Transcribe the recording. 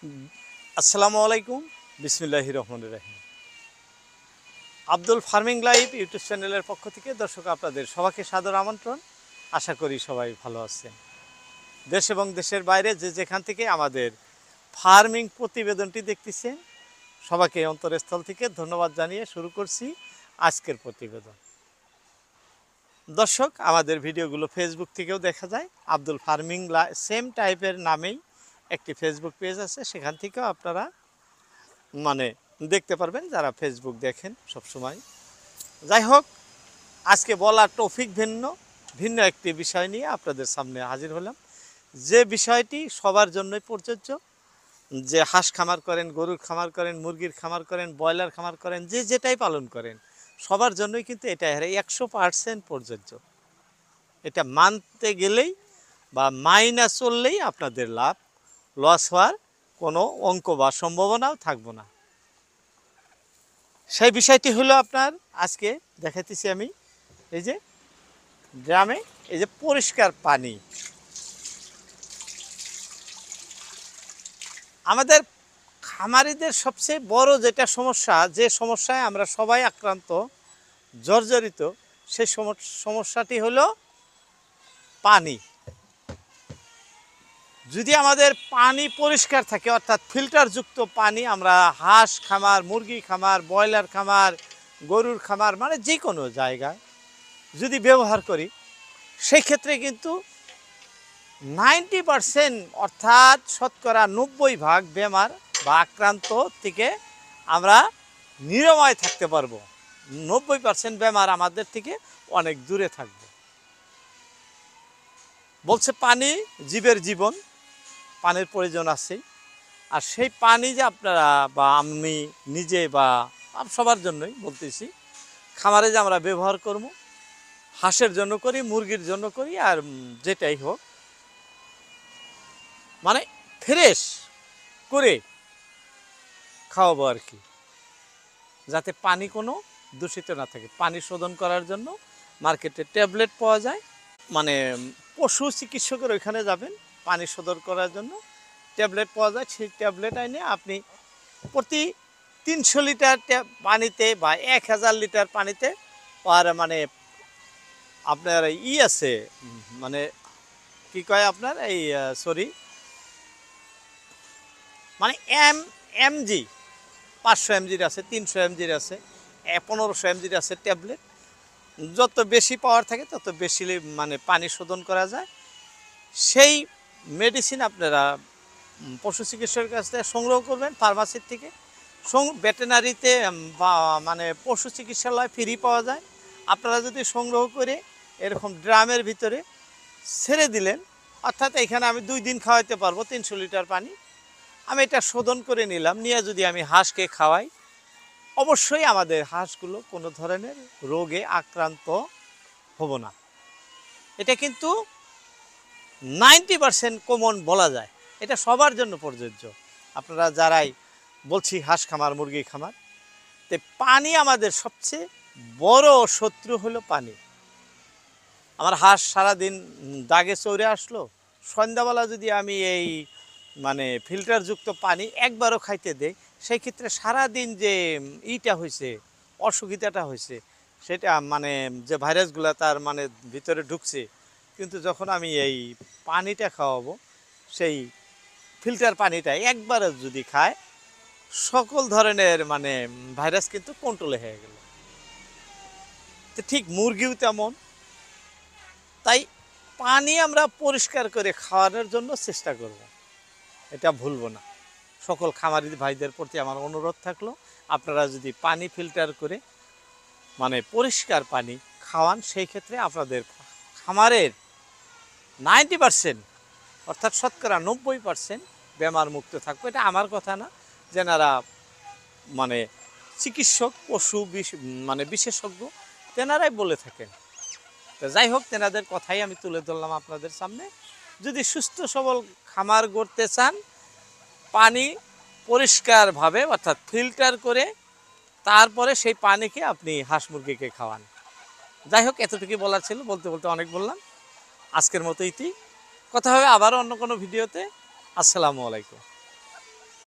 আসসালামু আলাইকুম, বিসমিল্লাহির রহমানির রহিম। আব্দুল ফার্মিং লাইভ ইউটিউব চ্যানেলের পক্ষ থেকে দর্শক আপনাদের সবাইকে সাদর আমন্ত্রণ। আশা করি সবাই ভালো আছেন। দেশ এবং দেশের বাইরে যে যেখান থেকে আমাদের ফার্মিং প্রতিবেদনটি দেখতেছেন, সবাইকে অন্তরস্থল থেকে ধন্যবাদ জানিয়ে শুরু করছি আজকের প্রতিবেদন। দর্শক, আমাদের ভিডিওগুলো ফেসবুক থেকেও দেখা যায়। আব্দুল ফার্মিং সেম টাইপের নামেই একটি ফেসবুক পেজ আছে, সেখান থেকেও আপনারা দেখতে পারবেন যারা ফেসবুক দেখেন সব সময়। যাই হোক, আজকে বলার টপিক ভিন্ন একটি বিষয় নিয়ে আপনাদের সামনে হাজির হলাম। যে বিষয়টি সবার জন্যই প্রযোজ্য। যে হাঁস খামার করেন, গরুর খামার করেন, মুরগির খামার করেন, ব্রয়লার খামার করেন, যে যেটাই পালন করেন, সবার জন্যই কিন্তু এটা 100% প্রযোজ্য। এটা মানতে গেলেই বা মাইনা চললেই আপনাদের লাভ, লস হওয়ার কোনো অঙ্ক বা সম্ভাবনাও থাকবে না। সেই বিষয়টি হলো আপনার আজকে দেখাইতেছি আমি। এই যে গ্রামে এই যে পরিষ্কার পানি, আমাদের খামারিদের সবচেয়ে বড় যেটা সমস্যা, যে সমস্যায় আমরা সবাই আক্রান্ত, জর্জরিত, সেই সমস্যাটি হলো পানি। যদি আমাদের পানি পরিষ্কার থাকে, অর্থাৎ ফিল্টারযুক্ত পানি, আমরা হাঁস খামার, মুরগি খামার, ব্রয়লার খামার, গরুর খামার যে কোনো জায়গায় যদি ব্যবহার করি, সেই ক্ষেত্রে কিন্তু 90% অর্থাৎ শতকরা 90% বেমার বা আক্রান্ত থেকে আমরা নিরাময় থাকতে পারবো। 90% বেমার আমাদের থেকে অনেক দূরে থাকবে। বলছে পানি জীবের জীবন, পানির প্রয়োজন আছে। আর সেই পানি যে আপনারা বা আমি নিজে বা সবার জন্যই বলতেছি, খামারে যে আমরা ব্যবহার করব, হাঁসের জন্য করি, মুরগির জন্য করি, আর যেটাই হোক, ফ্রেশ করে খাওয়াবো আর কি, যাতে পানি কোনো দূষিত না থাকে। পানি শোধন করার জন্য মার্কেটে ট্যাবলেট পাওয়া যায়। পশু চিকিৎসকের ওইখানে যাবেন, পানি শোধন করার জন্য ট্যাবলেট পাওয়া যায়। সেই ট্যাবলেট এনে আপনি প্রতি 300 লিটার পানিতে বা 1000 লিটার পানিতে, আর আপনার আছে, কি কয় আপনার এই সরি এমজি 500 এমজির আছে, 300 এমজির আছে, 1500 এমজির আছে ট্যাবলেট। যত বেশি পাওয়ার থাকে তত বেশি পানি শোধন করা যায়। সেই মেডিসিন আপনারা পশু চিকিৎসকের কাছ থেকে সংগ্রহ করবেন, ফার্মাসির থেকে। ভেটেনারিতে বা পশু চিকিৎসালয় ফ্রি পাওয়া যায়। আপনারা যদি সংগ্রহ করে এরকম ড্রামের ভিতরে ছেড়ে দিলেন, অর্থাৎ এখানে আমি 2 দিন খাওয়াইতে পারবো 300 লিটার পানি, আমি এটা শোধন করে নিলাম, নিয়ে যদি আমি হাঁসকে খাওয়াই, অবশ্যই আমাদের হাঁসগুলো কোনো ধরনের রোগে আক্রান্ত হব না। এটা কিন্তু 90% কমন বলা যায়। এটা সবার জন্য প্রযোজ্য। আপনারা যারাই বলছি হাঁস খামার, মুরগি খামার, তো পানি আমাদের সবচেয়ে বড় শত্রু হলো পানি। আমার হাঁস সারাদিন দাগে চড়ে আসলো, সন্ধ্যাবেলা যদি আমি এই ফিল্টারযুক্ত পানি একবারও খাইতে দেই, সেই ক্ষেত্রে সারাদিন যে হয়েছে, অসুবিধাটা হয়েছে, সেটা যে ভাইরাসগুলো তার ভিতরে ঢুকছে, কিন্তু যখন আমি এই পানিটা খাওয়াবো, সেই ফিল্টার পানিটা একবারও যদি খায়, সকল ধরনের ভাইরাস কিন্তু কন্ট্রোলে হয়ে গেল। তো ঠিক মুরগিও তেমন। তাই পানি আমরা পরিষ্কার করে খাওয়ানোর জন্য চেষ্টা করব, এটা ভুলবো না। সকল খামারি ভাইদের প্রতি আমার অনুরোধ থাকলো, আপনারা যদি পানি ফিল্টার করে পরিষ্কার পানি খাওয়ান, সেই ক্ষেত্রে আপনাদের খামারের 90% অর্থাৎ শতকরা 90% বেমার মুক্ত থাকবে। এটা আমার কথা না, যেনারা চিকিৎসক, পশু বিশেষজ্ঞ, তেনারাই বলে থাকেন। তো যাই হোক, তেনাদের কথাই আমি তুলে ধরলাম আপনাদের সামনে। যদি সুস্থ সবল খামার গড়তে চান, পানি পরিষ্কারভাবে অর্থাৎ ফিল্টার করে তারপরে সেই পানিকে আপনি হাঁস মুরগিকে খাওয়ান। যাই হোক, এতটুকুই বলার ছিল। বলতে বলতে অনেক বললাম। আজকের মতো কথা হবে আবারও অন্য কোনো ভিডিওতে। আসসালামু আলাইকুম।